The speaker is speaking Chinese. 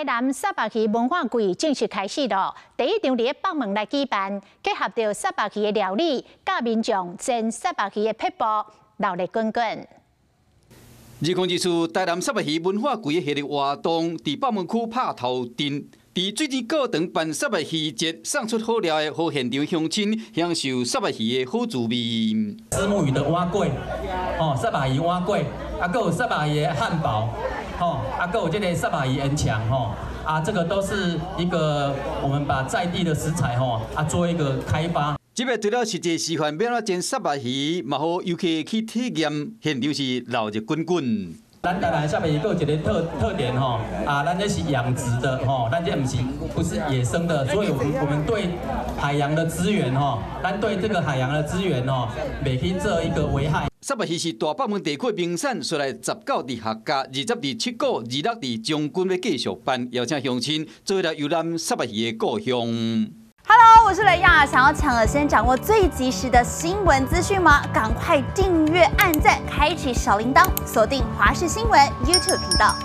南沙巴鱼文化季正式开始了，第一场伫北门来举办，结合着沙巴鱼的料理，甲民众煎沙巴鱼的撇步，热闹滚滚。2024台南沙巴鱼文化季的系列活动，伫北门区拍头阵。 伫水田教堂办沙巴鱼节，送出好料的，互现场乡亲享受沙巴鱼的好滋味。虱目鱼的碗粿，沙巴鱼碗粿，还有沙巴鱼的汉堡，还有这个沙巴鱼烟肠，这个都是一个我们把在地的食材，做一个开发。这个除了实际示范要怎煎沙巴鱼，嘛好游客去体验，现场是热热滚滚。 咱台南沙巴鱼有一个特点咱这是养殖的咱这不是野生的，所以我们对海洋的资源咱对这个海洋的资源袂去做一个危害。沙巴鱼是大北门地区名产，说来19伫客家，20伫七股，26伫将军要继续办，邀请乡亲做了游览沙巴鱼的故乡。 Hello， 我是雷亚。想要抢先掌握最及时的新闻资讯吗？赶快订阅、按赞、开启小铃铛，锁定华视新闻 YouTube 频道。